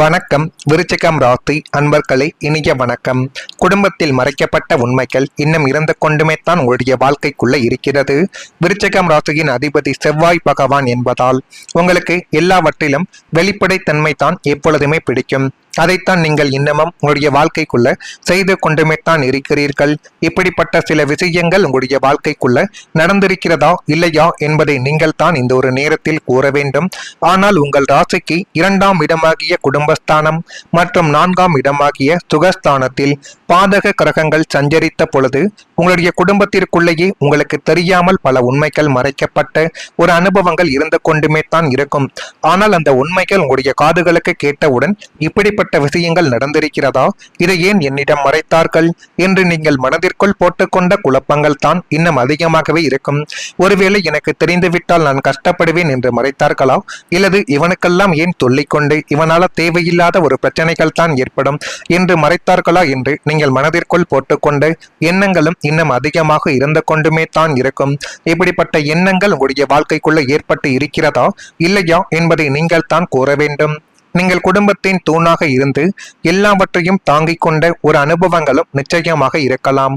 வணக்கம். விருச்சிகம் ராசி அன்பர்களே, இனிய வணக்கம். குடும்பத்தில் மறைக்கப்பட்ட உண்மைகள் இன்னும் இருந்து கொண்டுமே தான் உங்களுடைய வாழ்க்கைக்குள்ள இருக்கிறது. விருச்சிகம் ராசியின் அதிபதி செவ்வாய் பகவான் என்பதால் உங்களுக்கு எல்லாவற்றிலும் வெளிப்படைத்தன்மை தான் எப்பொழுதுமே பிடிக்கும். அதைத்தான் நீங்கள் இன்னமும் உங்களுடைய வாழ்க்கைக்குள்ள செய்து கொண்டுமே தான் இருக்கிறீர்கள். இப்படிப்பட்ட சில விஷயங்கள் உங்களுடைய வாழ்க்கைக்குள்ள நடந்திருக்கிறதா இல்லையா என்பதை நீங்கள் தான் இந்த ஒரு நேரத்தில் கூற வேண்டும். ஆனால் உங்கள் ராசிக்கு 2ஆம் இடமாகிய குடும்பஸ்தானம் மற்றும் 4ஆம் இடமாகிய சுகஸ்தானத்தில் பாதக கிரகங்கள் சஞ்சரித்த பொழுது உங்களுடைய குடும்பத்திற்குள்ளேயே உங்களுக்கு தெரியாமல் பல உண்மைகள் மறைக்கப்பட்ட ஒரு அனுபவங்கள் இருந்து கொண்டுமே தான் இருக்கும். ஆனால் அந்த உண்மைகள் உங்களுடைய காதுகளுக்கு கேட்டவுடன் இப்படிப்பட்ட விஷயங்கள் நடந்திருக்கிறதா, இதை ஏன் என்னிடம் மறைத்தார்கள் என்று நீங்கள் மனதிற்குள் போட்டுக்கொண்ட குழப்பங்கள் தான் இன்னும் அதிகமாகவே இருக்கும். ஒருவேளை எனக்கு தெரிந்துவிட்டால் நான் கஷ்டப்படுவேன் என்று மறைத்தார்களா, இல்லது இவனுக்கெல்லாம் ஏன் சொல்லிக்கொண்டு இவனால தேவையில்லாத ஒரு பிரச்சனைகள் தான் ஏற்படும் என்று மறைத்தார்களா என்று நீங்கள் மனதிற்குள் போட்டுக்கொண்ட எண்ணங்களும் இன்னும் அதிகமாக இருந்து கொண்டுமே தான் இருக்கும். இப்படிப்பட்ட எண்ணங்கள் உங்களுடைய வாழ்க்கைக்குள்ள ஏற்பட்டு இருக்கிறதா இல்லையா என்பதை நீங்கள் தான் கூற வேண்டும். நீங்கள் குடும்பத்தின் தூணாக இருந்து எல்லாவற்றையும் தாங்கிக் கொண்ட ஒரு அனுபவங்களும் நிச்சயமாக இருக்கலாம்.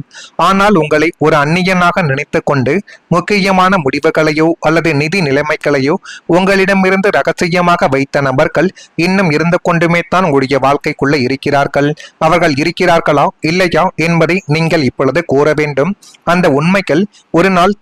ஆனால் உங்களை ஒரு அந்நியனாக நினைத்து கொண்டு முக்கியமான முடிவுகளையோ அல்லது நிதி நிலைமைகளையோ உங்களிடமிருந்து ரகசியமாக வைத்த நபர்கள் இன்னும் இருந்து கொண்டுமே தான் உங்களுடைய வாழ்க்கைக்குள்ள இருக்கிறார்கள். அவர்கள் இருக்கிறார்களா இல்லையா என்பதை நீங்கள் இப்பொழுது கூற வேண்டும். அந்த உண்மைகள் ஒரு நாள்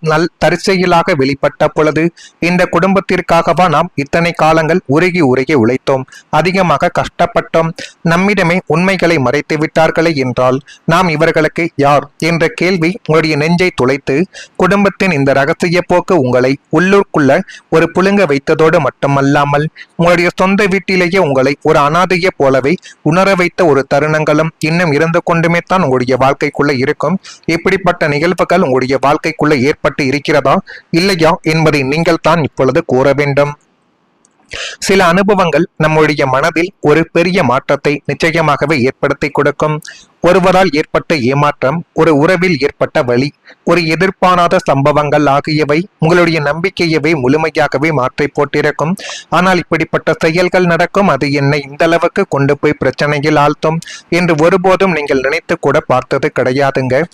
தற்செயலாக வெளிப்பட்ட பொழுது இந்த குடும்பத்திற்காகவா நாம் இத்தனை காலங்கள் உருகி உழைத்தோம், அதிகமாக கஷ்டப்பட்டோம், நம்மிடமே உண்மைகளை மறைத்து விட்டார்களே என்றால் நாம் இவர்களுக்கு யார் என்ற கேள்வி உங்களுடைய நெஞ்சை துளைத்து குடும்பத்தின் இந்த ரகசிய போக்கு உங்களை உள்ளூர்க்குள்ள ஒரு புழுங்க வைத்ததோடு மட்டுமல்லாமல் உங்களுடைய சொந்த வீட்டிலேயே உங்களை ஒரு அனாதையை போலவே உணர வைத்த ஒரு தருணங்களும் இன்னும் இருந்து கொண்டுமே தான் உங்களுடைய வாழ்க்கைக்குள்ள இருக்கும். இப்படிப்பட்ட நிகழ்வுகள் உங்களுடைய வாழ்க்கைக்குள்ள ஏற்பட்டு இருக்கிறதா இல்லையா என்பதை நீங்கள் தான் இப்பொழுது கூற வேண்டும். சில அனுபவங்கள் நம்முடைய மனதில் ஒரு பெரிய மாற்றத்தை நிச்சயமாகவே ஏற்படுத்தி கொடுக்கும். ஒருவரால் ஏற்பட்ட ஏமாற்றம், ஒரு உறவில் ஏற்பட்ட வலி, ஒரு எதிர்பாராத சம்பவங்கள் ஆகியவை உங்களுடைய நம்பிக்கையவே முழுமையாகவே மாற்றி போட்டிருக்கும். ஆனால் இப்படிப்பட்ட செயல்கள் நடக்கும், அது என்னை இந்த அளவுக்கு கொண்டு போய் பிரச்சனையில் ஆழ்த்தும் என்று ஒருபோதும் நீங்கள் நினைத்து கூட பார்த்தது கிடையாதுங்க.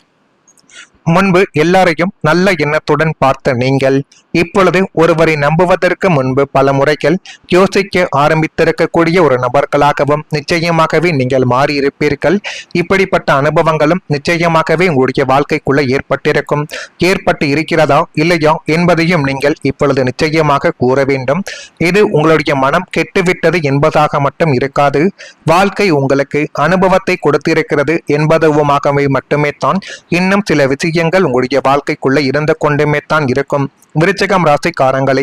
முன்பு எல்லாரையும் நல்ல எண்ணத்துடன் பார்த்த நீங்கள் இப்பொழுது ஒருவரை நம்புவதற்கு முன்பு பல முறைகள் யோசிக்க ஆரம்பித்திருக்கக்கூடிய ஒரு நபர்களாகவும் நிச்சயமாகவே நீங்கள் மாறியிருப்பீர்கள். இப்படிப்பட்ட அனுபவங்களும் நிச்சயமாகவே உங்களுடைய வாழ்க்கைக்குள்ள ஏற்பட்டு இருக்கிறதா இல்லையா என்பதையும் நீங்கள் இப்பொழுது நிச்சயமாக கூற வேண்டும். இது உங்களுடைய மனம் கெட்டுவிட்டது என்பதாக மட்டும் இருக்காது, வாழ்க்கை உங்களுக்கு அனுபவத்தை கொடுத்திருக்கிறது என்பதுவுமாகவே மட்டுமே தான் இன்னும் சில விஷயங்கள் உங்களுடைய வாழ்க்கைக்குள்ள இருந்து கொண்டுமே தான் இருக்கும். விருச்சிகம் ராசிக்காரங்களை,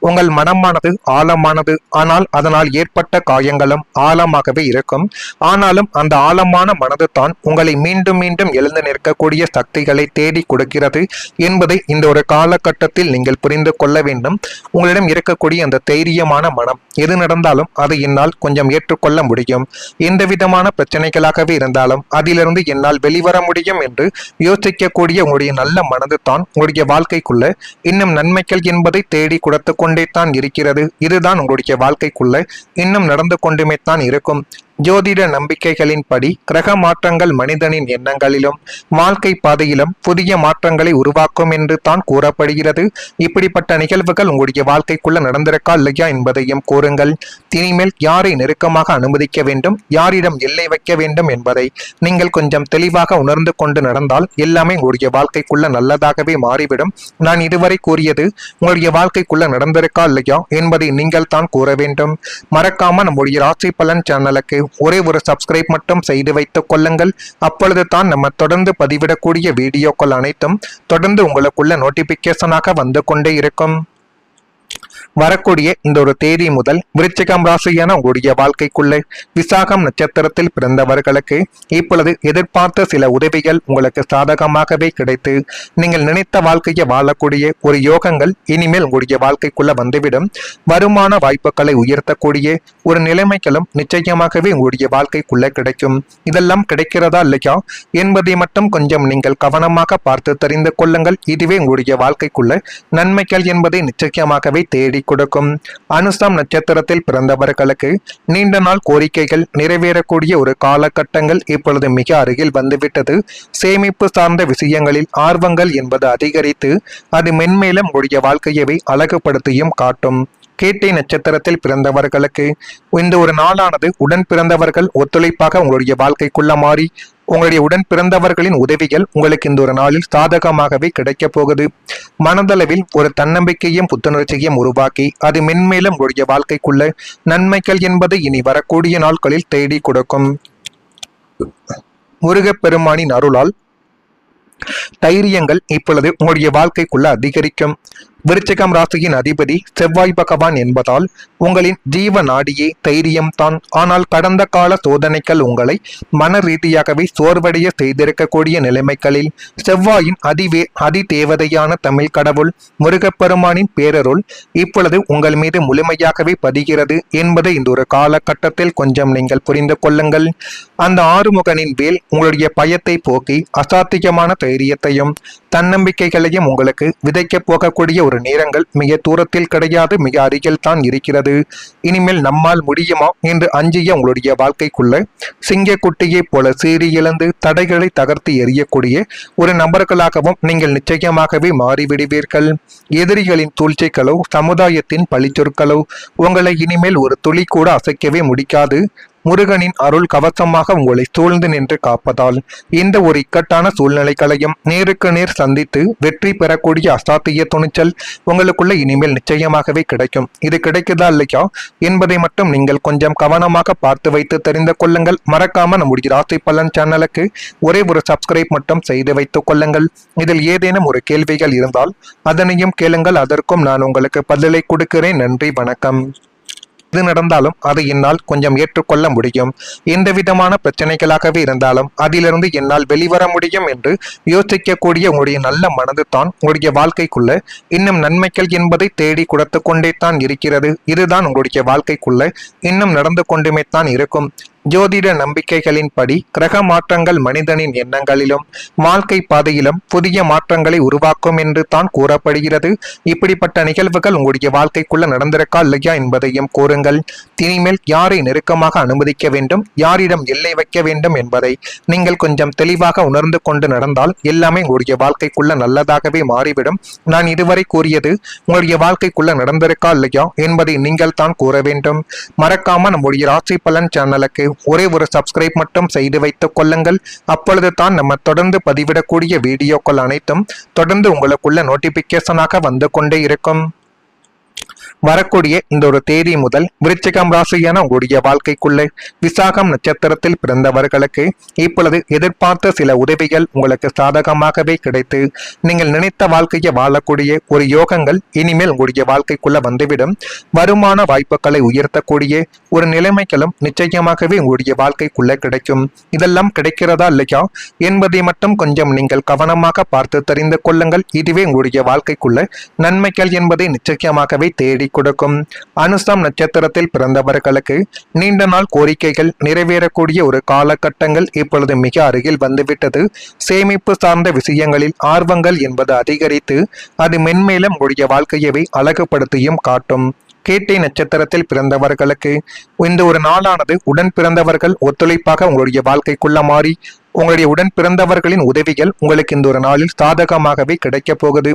உங்கள் மனமானது ஆழமானது, ஆனால் அதனால் ஏற்பட்ட காயங்களும் ஆழமாகவே இருக்கும். ஆனாலும் அந்த ஆழமான மனது தான் உங்களை மீண்டும் மீண்டும் எழுந்து நிற்கக்கூடிய சக்திகளை தேடி கொடுக்கிறது என்பதை இந்த ஒரு காலகட்டத்தில் நீங்கள் புரிந்து கொள்ள வேண்டும். உங்களிடம் இருக்கக்கூடிய அந்த தைரியமான மனம், எது நடந்தாலும் அதை என்னால் கொஞ்சம் ஏற்றுக்கொள்ள முடியும், எந்த விதமான பிரச்சனைகளாகவே இருந்தாலும் அதிலிருந்து என்னால் வெளிவர முடியும் என்று யோசிக்கக்கூடிய உங்களுடைய நல்ல மனது தான் உங்களுடைய வாழ்க்கைக்குள்ள இன்னும் நன்மைகள் என்பதை தேடி கொடுத்து கொண்டே தான் இருக்கிறது. இதுதான் உங்களுடைய வாழ்க்கைக்குள்ள இன்னும் நடந்து கொண்டுமே தான் இருக்கும். ஜோதிட நம்பிக்கைகளின்படி கிரக மாற்றங்கள் மனிதனின் எண்ணங்களிலும் வாழ்க்கை பாதையிலும் புதிய மாற்றங்களை உருவாக்கும் என்று தான் கூறப்படுகிறது. இப்படிப்பட்ட நிகழ்வுகள் உங்களுடைய வாழ்க்கைக்குள்ள நடந்திருக்கா இல்லையா என்பதையும் கூறுங்கள். இனிமேல் யாரை நெருக்கமாக அனுமதிக்க வேண்டும், யாரிடம் எல்லை வைக்க வேண்டும் என்பதை நீங்கள் கொஞ்சம் தெளிவாக உணர்ந்து கொண்டு நடந்தால் எல்லாமே உங்களுடைய வாழ்க்கைக்குள்ள நல்லதாகவே மாறிவிடும். நான் இதுவரை கூறியது உங்களுடைய வாழ்க்கைக்குள்ள நடந்திருக்கா இல்லையா என்பதை நீங்கள் தான் கூற வேண்டும். மறக்காம நம்முடைய ராசி பலன் சேனலுக்கு ஒரே ஒரு சப்ஸ்கிரைப் மட்டும் செய்து வைத்துக் கொள்ளுங்கள். அப்பொழுது தான் நம்ம தொடர்ந்து பதிவிடக்கூடிய வீடியோக்கள் அனைத்தும் தொடர்ந்து உங்களுக்குள்ள நோட்டிபிகேஷனாக வந்து கொண்டே இருக்கும். வரக்கூடிய இந்த ஒரு தேதி முதல் விருச்சிகம் ராசியான உங்களுடைய வாழ்க்கைக்குள்ளே விசாகம் நட்சத்திரத்தில் பிறந்தவர்களுக்கு இப்பொழுது எதிர்பார்த்த சில உதவிகள் உங்களுக்கு சாதகமாகவே கிடைத்து நீங்கள் நினைத்த வாழ்க்கையை வாழக்கூடிய ஒரு யோகங்கள் இனிமேல் உங்களுடைய வாழ்க்கைக்குள்ள வந்துவிடும். வருமான வாய்ப்புகளை உயர்த்தக்கூடிய ஒரு நிலைமைகளும் நிச்சயமாகவே உங்களுடைய வாழ்க்கைக்குள்ள கிடைக்கும். இதெல்லாம் கிடைக்கிறதா இல்லையா என்பதை மட்டும் கொஞ்சம் நீங்கள் கவனமாக பார்த்து தெரிந்து கொள்ளுங்கள். இதுவே உங்களுடைய வாழ்க்கைக்குள்ள நன்மைகள் என்பதை நிச்சயமாகவே தேடி தேடி கொடுக்கும். அனுசம் நட்சத்திரத்தில் பிறந்தவர்களுக்கு நீண்ட நாள் கோரிக்கைகள் நிறைவேறக்கூடிய ஒரு காலகட்டங்கள் இப்பொழுது மிக அருகில் வந்துவிட்டது. சேமிப்பு சார்ந்த விஷயங்களில் ஆர்வங்கள் என்பது அதிகரித்து அது மென்மேலும் உங்களுடைய வாழ்க்கையவை அழகுபடுத்தியும் காட்டும். கேட்டை நட்சத்திரத்தில் பிறந்தவர்களுக்கு இந்த ஒரு நாளானது உடன் பிறந்தவர்கள் ஒத்துழைப்பாக உங்களுடைய வாழ்க்கைக்குள்ள மாறி உங்களுடைய உடன் பிறந்தவர்களின் உதவிகள் உங்களுக்கு இந்த ஒரு நாளில் சாதகமாகவே கிடைக்கப் போகுது. மனதளவில் ஒரு தன்னம்பிக்கையும் புத்துணர்ச்சியும் உருவாக்கி அது மென்மேலும் உங்களுடைய வாழ்க்கைக்குள்ள நன்மைகள் என்பது இனி வரக்கூடிய நாட்களில் தேடி கொடுக்கும். முருகப்பெருமானின் அருளால் தைரியங்கள் இப்பொழுது உங்களுடைய வாழ்க்கைக்குள்ள அதிகரிக்கும். விருச்சிகம் ராசியின் அதிபதி செவ்வாய் பகவான் என்பதால் உங்களின் ஜீவ நாடியே தைரியம் தான். ஆனால் கடந்த கால சோதனைகள் உங்களை மன ரீதியாகவே சோர்வடைய செய்திருக்கக்கூடிய நிலைமைகளில் செவ்வாயின் அதி தேவதையான தமிழ் கடவுள் முருகப்பெருமானின் பேரருள் இப்பொழுது உங்கள் மீது முழுமையாகவே பதிகிறது என்பதை இந்த ஒரு காலகட்டத்தில் கொஞ்சம் நீங்கள் புரிந்து கொள்ளுங்கள். அந்த ஆறுமுகனின் வேல் உங்களுடைய பயத்தை போக்கி அசாத்தியமான தைரியத்தையும் தன்னம்பிக்கைகளையும் உங்களுக்கு விதைக்க போகக்கூடிய ஒரு நேரங்கள் மிக தூரத்தில் கிடையாது, மிக அருகில் தான் இருக்கிறது. இனிமேல் நம்மால் முடியுமா என்று அஞ்சிய உங்களுடைய வாழ்க்கைக்குள்ள சிங்கக்குட்டியை போல சீறி இழந்து தடைகளை தகர்த்து எறியக்கூடிய ஒரு நபர்களாகவும் நீங்கள் நிச்சயமாகவே மாறிவிடுவீர்கள். எதிரிகளின் சூழ்ச்சிகளோ சமுதாயத்தின் பழிச்சொற்களோ உங்களை இனிமேல் ஒரு துளி கூட அசைக்கவே முடிக்காது. முருகனின் அருள் கவசமாக உங்களை சூழ்ந்து நின்று காப்பதால் இந்த ஒரு இக்கட்டான சூழ்நிலைகளையும் நேருக்கு நேர் சந்தித்து வெற்றி பெறக்கூடிய அசாத்திய துணிச்சல் உங்களுக்குள்ள இனிமேல் நிச்சயமாகவே கிடைக்கும். இது கிடைக்குதா இல்லையா என்பதை மட்டும் நீங்கள் கொஞ்சம் கவனமாக பார்த்து வைத்து தெரிந்து கொள்ளுங்கள். மறக்காம நம்முடைய ராசி பலன் சேனலுக்கு ஒரே ஒரு சப்ஸ்கிரைப் மட்டும் செய்து வைத்துக் கொள்ளுங்கள். இதில் ஏதேனும் ஒரு கேள்விகள் இருந்தால் அதனையும் கேளுங்கள், அதற்கும் நான் உங்களுக்கு பதிலை கொடுக்கிறேன். நன்றி, வணக்கம். இது நடந்தாலும் அதை என்னால் கொஞ்சம் ஏற்றுக்கொள்ள முடியும். எந்த விதமான பிரச்சனைகளாகவே இருந்தாலும் அதிலிருந்து என்னால் வெளிவர முடியும் என்று யோசிக்கக்கூடிய உங்களுடைய நல்ல மனது தான் உங்களுடைய வாழ்க்கைக்குள்ள இன்னும் நன்மைகள் என்பதை தேடி கொடுத்து கொண்டே தான் இருக்கிறது. இதுதான் உங்களுடைய வாழ்க்கைக்குள்ள இன்னும் நடந்து கொண்டுமே தான் இருக்கும். ஜோதிட நம்பிக்கைகளின்படி கிரக மாற்றங்கள் மனிதனின் எண்ணங்களிலும் வாழ்க்கை பாதையிலும் புதிய மாற்றங்களை உருவாக்கும் என்று தான் கூறப்படுகிறது. இப்படிப்பட்ட நிகழ்வுகள் உங்களுடைய வாழ்க்கைக்குள்ள நடந்திருக்கா இல்லையா என்பதையும் கூறுங்கள். இனிமேல் யாரை நெருக்கமாக அனுமதிக்க வேண்டும், யாரிடம் எல்லை வைக்க வேண்டும் என்பதை நீங்கள் கொஞ்சம் தெளிவாக உணர்ந்து கொண்டு நடந்தால் எல்லாமே உங்களுடைய வாழ்க்கைக்குள்ள நல்லதாகவே மாறிவிடும். நான் இதுவரை கூறியது உங்களுடைய வாழ்க்கைக்குள்ள நடந்திருக்கா இல்லையா என்பதை நீங்கள் தான் கூற வேண்டும். மறக்காம நம்முடைய ராசி பலன் சேனலுக்கு ஒரே ஒரு சப்ஸ்கிரைப் மட்டும் செய்து வைத்துக் கொள்ளுங்கள். அப்பொழுது தான் நம்ம தொடர்ந்து பதிவிடக்கூடிய வீடியோக்கள் அனைத்தும் தொடர்ந்து உங்களுக்குள்ள நோட்டிபிகேஷனாக வந்து கொண்டே இருக்கும். வரக்கூடிய இந்த ஒரு தேதி முதல் விருச்சிகம் ராசியான உங்களுடைய வாழ்க்கைக்குள்ளே விசாகம் நட்சத்திரத்தில் பிறந்தவர்களுக்கு இப்பொழுது எதிர்பார்த்த சில உதவிகள் உங்களுக்கு சாதகமாகவே கிடைத்து நீங்கள் நினைத்த வாழ்க்கையை வாழக்கூடிய ஒரு யோகங்கள் இனிமேல் உங்களுடைய வாழ்க்கைக்குள்ள வந்துவிடும். வருமான வாய்ப்புகளை உயர்த்தக்கூடிய ஒரு நிலைமைகளும் நிச்சயமாகவே உங்களுடைய வாழ்க்கைக்குள்ள கிடைக்கும். இதெல்லாம் கிடைக்கிறதா இல்லையா என்பதை மட்டும் கொஞ்சம் நீங்கள் கவனமாக பார்த்து தெரிந்து கொள்ளுங்கள். இதுவே உங்களுடைய வாழ்க்கைக்குள்ள நன்மைகள் என்பதை நிச்சயமாகவே தேடி கொடுக்கும். அனுசம் நட்சத்திரத்தில் பிறந்தவர்களுக்கு நீண்ட நாள் கோரிக்கைகள் நிறைவேறக்கூடிய ஒரு காலகட்டங்கள் இப்பொழுது மிக அருகில் வந்துவிட்டது. சேமிப்பு சார்ந்த விஷயங்களில் ஆர்வங்கள் என்பது அதிகரித்து அது மென்மேலும் உங்களுடைய வாழ்க்கையவை அழகுபடுத்தியும் காட்டும். கேட்டை நட்சத்திரத்தில் பிறந்தவர்களுக்கு இந்த ஒரு நாளானது உடன் பிறந்தவர்கள் ஒத்துழைப்பாக உங்களுடைய வாழ்க்கைக்குள்ள மாறி உங்களுடைய உடன் பிறந்தவர்களின் உதவிகள் உங்களுக்கு இந்த ஒரு நாளில் சாதகமாகவே கிடைக்கப் போகுது.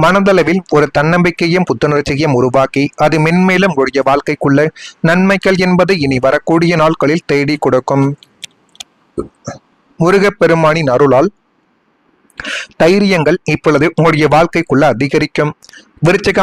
மனதளவில் ஒரு தன்னம்பிக்கையும் புத்துணர்ச்சியும் உருவாக்கி அது மென்மேலும் உங்களுடைய வாழ்க்கைக்குள்ள நன்மைகள் என்பது இனி வரக்கூடிய நாட்களில் தேடி கொடுக்கும். முருகப்பெருமானின் அருளால் தைரியங்கள் இப்பொழுது உங்களுடைய வாழ்க்கைக்குள்ள அதிகரிக்கும். விருச்சிகம்